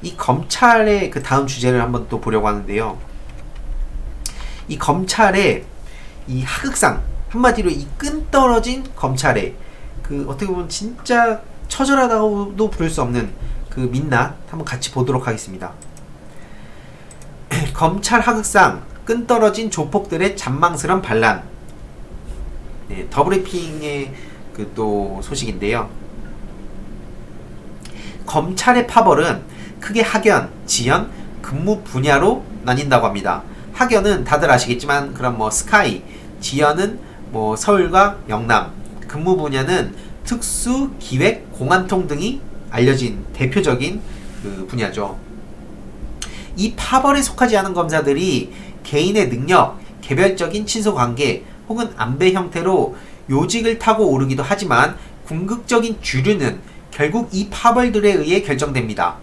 이 검찰의 그 다음 주제를 한번 또 보려고 하는데요. 이 검찰의 이 하극상, 한마디로 이 끈떨어진 검찰의 그 어떻게 보면 진짜 처절하다고도 부를 수 없는 그 민낯 한번 같이 보도록 하겠습니다. 검찰 하극상, 끈떨어진 조폭들의 잔망스런 반란. 네, 더블리핑의 그 또 소식인데요. 검찰의 파벌은 크게 학연, 지연, 근무 분야로 나뉜다고 합니다. 학연은 다들 아시겠지만 그럼 뭐 스카이, 지연은 뭐 서울과 영남, 근무 분야는 특수, 기획, 공안통 등이 알려진 대표적인 그 분야죠. 이 파벌에 속하지 않은 검사들이 개인의 능력, 개별적인 친소관계 혹은 안배 형태로 요직을 타고 오르기도 하지만 궁극적인 주류는 결국 이 파벌들에 의해 결정됩니다.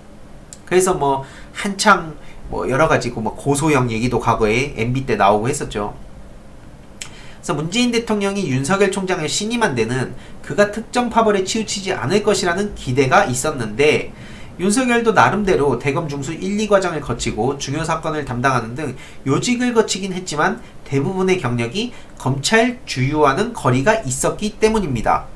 그래서 뭐 한창 뭐 여러가지 뭐 고소형 얘기도 과거에 MB 때 나오고 했었죠. 그래서 문재인 대통령이 윤석열 총장을 신임한 데는 그가 특정 파벌에 치우치지 않을 것이라는 기대가 있었는데, 윤석열도 나름대로 대검 중수 1, 2과장을 거치고 중요 사건을 담당하는 등 요직을 거치긴 했지만 대부분의 경력이 검찰 주유와는 거리가 있었기 때문입니다.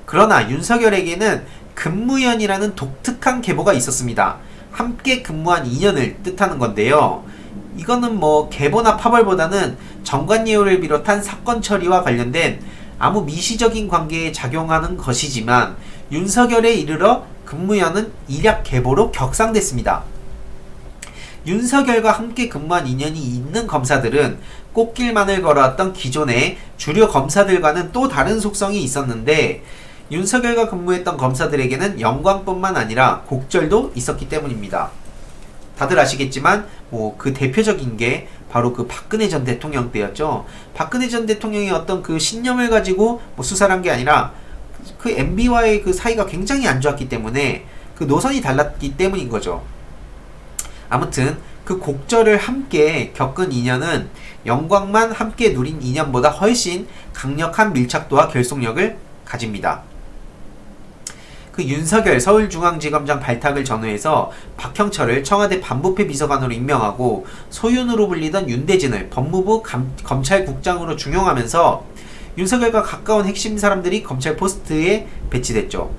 그러나 윤석열에게는 근무연이라는 독특한 계보가 있었습니다. 함께 근무한 2년을 뜻하는 건데요. 이거는 뭐 계보나 파벌보다는 정관예우를 비롯한 사건 처리와 관련된 아무 미시적인 관계에 작용하는 것이지만, 윤석열에 이르러 근무연은 일약 계보로 격상됐습니다. 윤석열과 함께 근무한 인연이 있는 검사들은 꽃길만을 걸어왔던 기존의 주류 검사들과는 또 다른 속성이 있었는데, 윤석열과 근무했던 검사들에게는 영광뿐만 아니라 곡절도 있었기 때문입니다. 다들 아시겠지만 뭐 그 대표적인 게 바로 그 박근혜 전 대통령 때였죠. 박근혜 전 대통령이 어떤 그 신념을 가지고 뭐 수사를 한 게 아니라 그 MB와의 그 사이가 굉장히 안 좋았기 때문에 그 노선이 달랐기 때문인 거죠. 아무튼 그 곡절을 함께 겪은 인연은 영광만 함께 누린 인연보다 훨씬 강력한 밀착도와 결속력을 가집니다. 그 윤석열 서울중앙지검장 발탁을 전후해서 박형철을 청와대 반부패 비서관으로 임명하고 소윤으로 불리던 윤대진을 법무부 검찰국장으로 중용하면서 윤석열과 가까운 핵심 사람들이 검찰 포스트에 배치됐죠.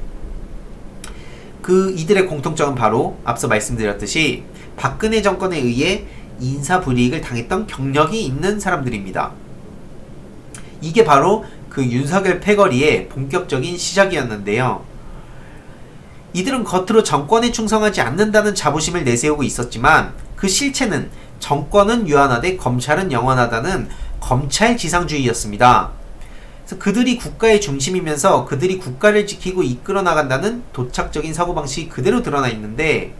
그 이들의 공통점은 바로 앞서 말씀드렸듯이 박근혜 정권에 의해 인사불이익을 당했던 경력이 있는 사람들입니다. 이게 바로 그 윤석열 패거리의 본격적인 시작이었는데요. 이들은 겉으로 정권에 충성하지 않는다는 자부심을 내세우고 있었지만 그 실체는 정권은 유한하되 검찰은 영원하다는 검찰지상주의였습니다. 그래서 그들이 국가의 중심이면서 그들이 국가를 지키고 이끌어 나간다는 도착적인 사고방식이 그대로 드러나 있는데,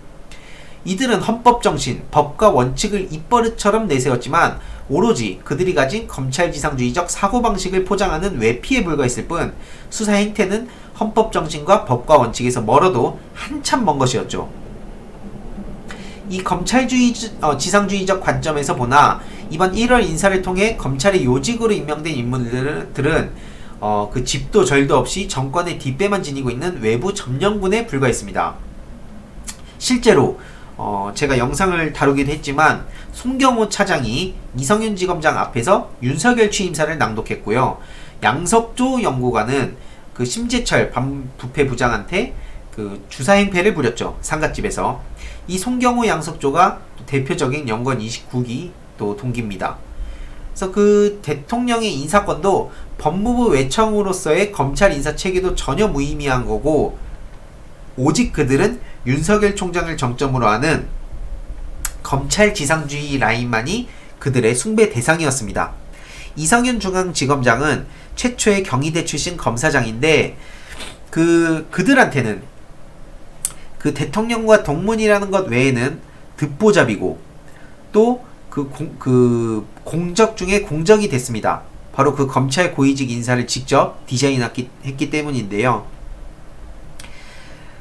이들은 헌법정신, 법과 원칙을 입버릇처럼 내세웠지만 오로지 그들이 가진 검찰지상주의적 사고방식을 포장하는 외피에 불과했을 뿐 수사 행태는 헌법정신과 법과 원칙에서 멀어도 한참 먼 것이었죠. 이 지상주의적 관점에서 보나 이번 1월 인사를 통해 검찰의 요직으로 임명된 인물들은 그 집도 절도 없이 정권의 뒷배만 지니고 있는 외부 점령군에 불과했습니다. 실제로 제가 영상을 다루기도 했지만 송경호 차장이 이성윤 지검장 앞에서 윤석열 취임사를 낭독했고요. 양석조 연구관은 그 심재철 반부패 부장한테 그 주사행패를 부렸죠. 상갓집에서. 이 송경호 양석조가 대표적인 연관 29기 또 동기입니다. 그래서 그 대통령의 인사권도 법무부 외청으로서의 검찰 인사 체계도 전혀 무의미한 거고, 오직 그들은 윤석열 총장을 정점으로 하는 검찰 지상주의 라인만이 그들의 숭배 대상이었습니다. 이성윤 중앙지검장은 최초의 경희대 출신 검사장인데 그들한테는 그 대통령과 동문이라는 것 외에는 듣보잡이고 또 그 공적 중에 공적이 됐습니다. 바로 그 검찰 고위직 인사를 직접 디자인했기 때문인데요.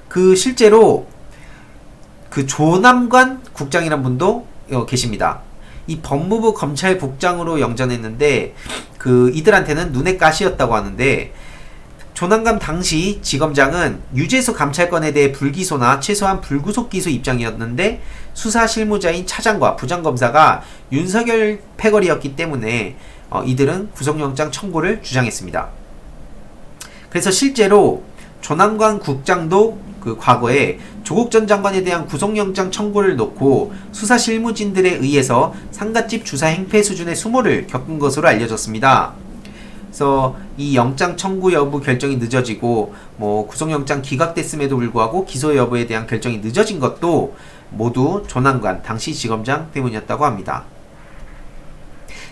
그 실제로 그 조남관 국장이란 분도 계십니다. 이 법무부 검찰국장으로 영전했는데 그 이들한테는 눈의 가시였다고 하는데, 조남관 당시 지검장은 유재수 감찰관에 대해 불기소나 최소한 불구속 기소 입장이었는데 수사 실무자인 차장과 부장검사가 윤석열 패거리였기 때문에 이들은 구속영장 청구를 주장했습니다. 그래서 실제로 조남관 국장도 그 과거에 조국 전 장관에 대한 구속영장 청구를 놓고 수사 실무진들에 의해서 상갓집 주사 행패 수준의 수모를 겪은 것으로 알려졌습니다. 그래서 이 영장 청구 여부 결정이 늦어지고 구속영장 기각됐음에도 불구하고 기소 여부에 대한 결정이 늦어진 것도 모두 조남관 당시 지검장 때문이었다고 합니다.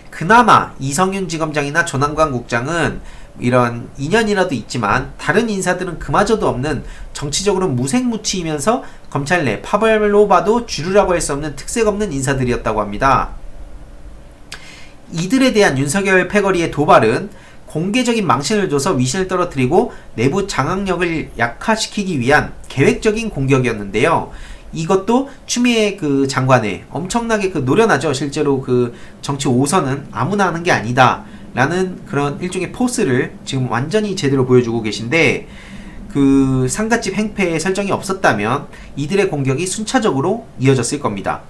그나마 이성윤 지검장이나 조남관 국장은 이런 인연이라도 있지만 다른 인사들은 그마저도 없는 정치적으로 무색무취이면서 검찰 내 파벌로 봐도 주류라고 할 수 없는 특색 없는 인사들이었다고 합니다. 이들에 대한 윤석열 패거리의 도발은 공개적인 망신을 줘서 위신을 떨어뜨리고 내부 장악력을 약화시키기 위한 계획적인 공격이었는데요. 이것도 추미애 그 장관의 엄청나게 그 노련하죠. 실제로 그 정치 5선은 아무나 하는 게 아니다 라는 그런 일종의 포스를 지금 완전히 제대로 보여주고 계신데, 그 상갓집 행패의 설정이 없었다면 이들의 공격이 순차적으로 이어졌을 겁니다.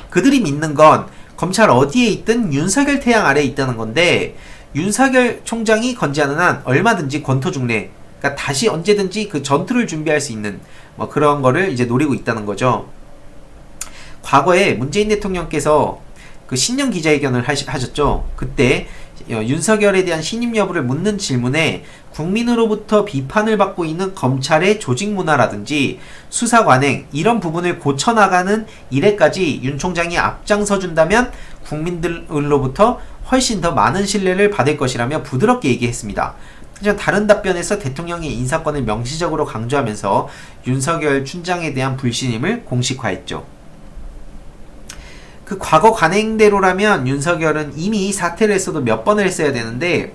그들이 믿는 건 검찰 어디에 있든 윤석열 태양 아래에 있다는 건데, 윤석열 총장이 건재하는 한 얼마든지 권토중래, 그러니까 다시 언제든지 그 전투를 준비할 수 있는 그런 거를 이제 노리고 있다는 거죠. 과거에 문재인 대통령께서 그 신년 기자회견을 하셨죠. 그때 윤석열에 대한 신임 여부를 묻는 질문에 국민으로부터 비판을 받고 있는 검찰의 조직 문화라든지 수사 관행 이런 부분을 고쳐나가는 일에까지 윤 총장이 앞장서 준다면 국민들로부터 훨씬 더 많은 신뢰를 받을 것이라며 부드럽게 얘기했습니다. 하지만 다른 답변에서 대통령의 인사권을 명시적으로 강조하면서 윤석열 춘장에 대한 불신임을 공식화했죠. 그 과거 관행대로라면 윤석열은 이미 사퇴를 했어도 몇 번을 했어야 되는데,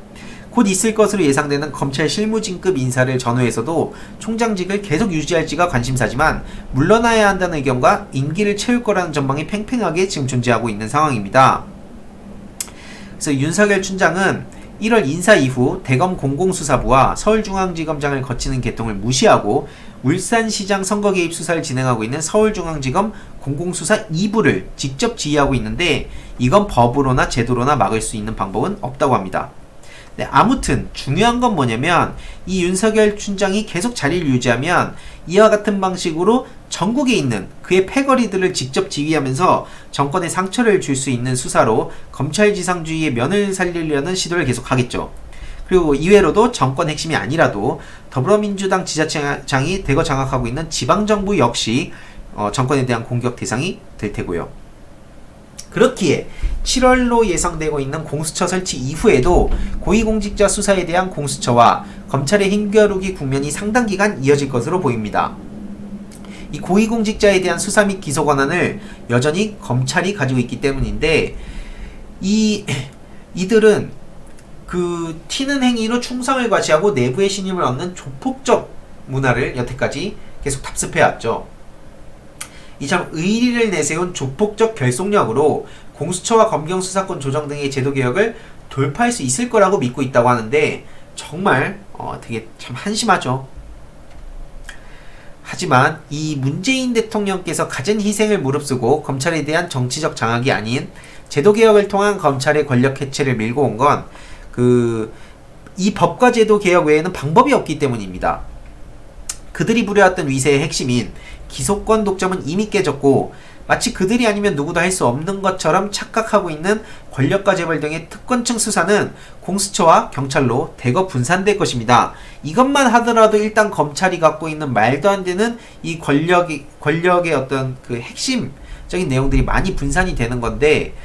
곧 있을 것으로 예상되는 검찰 실무진급 인사를 전후해서도 총장직을 계속 유지할지가 관심사지만 물러나야 한다는 의견과 임기를 채울 거라는 전망이 팽팽하게 지금 존재하고 있는 상황입니다. 그래서 윤석열 춘장은 1월 인사 이후 대검 공공수사부와 서울중앙지검장을 거치는 개통을 무시하고 울산시장 선거 개입 수사를 진행하고 있는 서울중앙지검 공공수사 2부를 직접 지휘하고 있는데, 이건 법으로나 제도로나 막을 수 있는 방법은 없다고 합니다. 네, 아무튼 중요한 건 뭐냐면 이 윤석열 춘장이 계속 자리를 유지하면 이와 같은 방식으로 전국에 있는 그의 패거리들을 직접 지휘하면서 정권에 상처를 줄 수 있는 수사로 검찰지상주의의 면을 살리려는 시도를 계속하겠죠. 그리고 이외로도 정권 핵심이 아니라도 더불어민주당 지자체장이 대거 장악하고 있는 지방정부 역시 정권에 대한 공격 대상이 될 테고요. 그렇기에 7월로 예상되고 있는 공수처 설치 이후에도 고위공직자 수사에 대한 공수처와 검찰의 힘겨루기 국면이 상당 기간 이어질 것으로 보입니다. 이 고위공직자에 대한 수사 및 기소 권한을 여전히 검찰이 가지고 있기 때문인데, 이들은 그 튀는 행위로 충성을 과시하고 내부의 신임을 얻는 조폭적 문화를 여태까지 계속 답습해왔죠. 이처럼 의리를 내세운 조폭적 결속력으로 공수처와 검경 수사권 조정 등의 제도 개혁을 돌파할 수 있을 거라고 믿고 있다고 하는데, 정말 되게 참 한심하죠. 하지만 이 문재인 대통령께서 갖은 희생을 무릅쓰고 검찰에 대한 정치적 장악이 아닌 제도 개혁을 통한 검찰의 권력 해체를 밀고 온 건 이 법과 제도 개혁 외에는 방법이 없기 때문입니다. 그들이 부려왔던 위세의 핵심인 기소권 독점은 이미 깨졌고, 마치 그들이 아니면 누구도 할 수 없는 것처럼 착각하고 있는 권력과 재벌 등의 특권층 수사는 공수처와 경찰로 대거 분산될 것입니다. 이것만 하더라도 일단 검찰이 갖고 있는 말도 안 되는 이 권력의 어떤 그 핵심적인 내용들이 많이 분산이 되는 건데,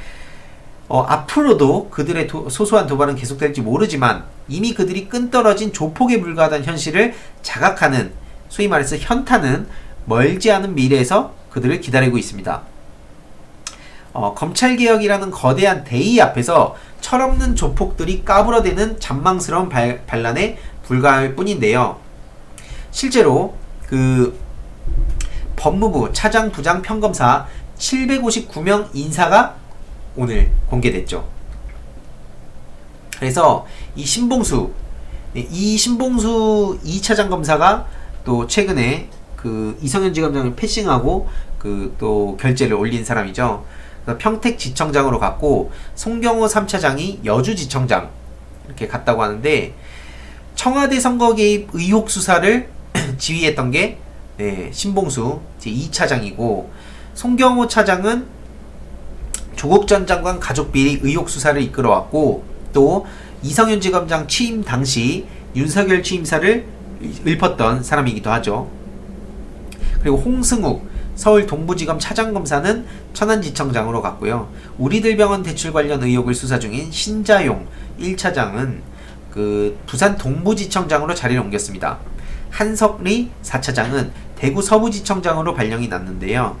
앞으로도 그들의 소소한 도발은 계속될지 모르지만 이미 그들이 끈떨어진 조폭에 불과하다는 현실을 자각하는, 소위 말해서 현타는 멀지 않은 미래에서 그들을 기다리고 있습니다. 검찰개혁이라는 거대한 대의 앞에서 철없는 조폭들이 까불어대는 잔망스러운 반란에 불과할 뿐인데요. 실제로 그 법무부 차장 부장 평검사 759명 인사가 오늘 공개됐죠. 그래서 이 신봉수 이 신봉수 2차장 검사가 또 최근에 그 이성현 지검장을 패싱하고 그 또 결재를 올린 사람이죠. 그래서 평택지청장으로 갔고 송경호 3차장이 여주지청장 이렇게 갔다고 하는데, 청와대 선거 개입 의혹 수사를 지휘했던 게 신봉수 제2차장이고, 송경호 차장은 조국 전 장관 가족비리 의혹 수사를 이끌어왔고, 또 이성윤 지검장 취임 당시 윤석열 취임사를 읊었던 사람이기도 하죠. 그리고 홍승욱 서울 동부지검 차장검사는 천안지청장으로 갔고요. 우리들 병원 대출 관련 의혹을 수사 중인 신자용 1차장은 그 부산 동부지청장으로 자리를 옮겼습니다. 한석리 4차장은 대구 서부지청장으로 발령이 났는데요.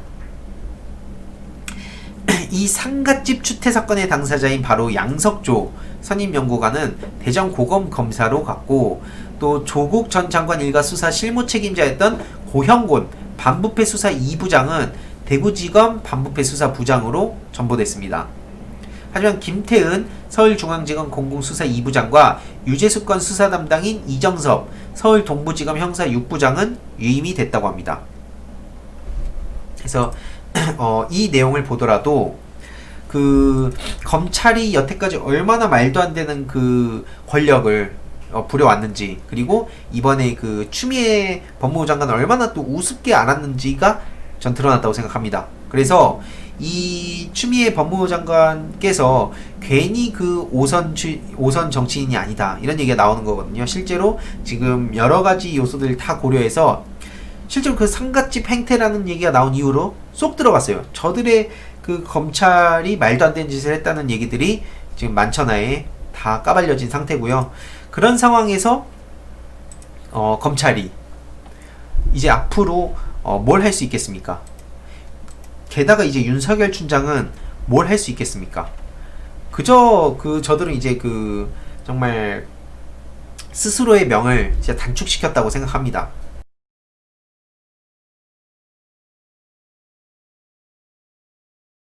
이 상갓집 추태 사건의 당사자인 바로 양석조 선임연구관은 대전고검검사로 갔고, 또 조국 전 장관 일가 수사 실무 책임자였던 고형곤 반부패 수사 2부장은 대구지검 반부패 수사 부장으로 전보됐습니다. 하지만 김태은 서울중앙지검 공공수사 2부장과 유재수건 수사 담당인 이정섭 서울 동부지검 형사 6부장은 유임이 됐다고 합니다. 그래서 이 내용을 보더라도 그 검찰이 여태까지 얼마나 말도 안 되는 그 권력을 부려왔는지, 그리고 이번에 그 추미애 법무부 장관을 얼마나 또 우습게 알았는지가 전 드러났다고 생각합니다. 그래서 이 추미애 법무부 장관께서 괜히 그 오선 정치인이 아니다 이런 얘기가 나오는 거거든요. 실제로 지금 여러 가지 요소들을 다 고려해서 실제로 그 상갓집 행태라는 얘기가 나온 이후로 쏙 들어갔어요. 저들의 그 검찰이 말도 안 되는 짓을 했다는 얘기들이 지금 만천하에 다 까발려진 상태고요. 그런 상황에서 검찰이 이제 앞으로 뭘 할 수 있겠습니까? 게다가 이제 윤석열 춘장은 뭘 할 수 있겠습니까? 그저 저들은 이제 정말 스스로의 명을 진짜 단축시켰다고 생각합니다.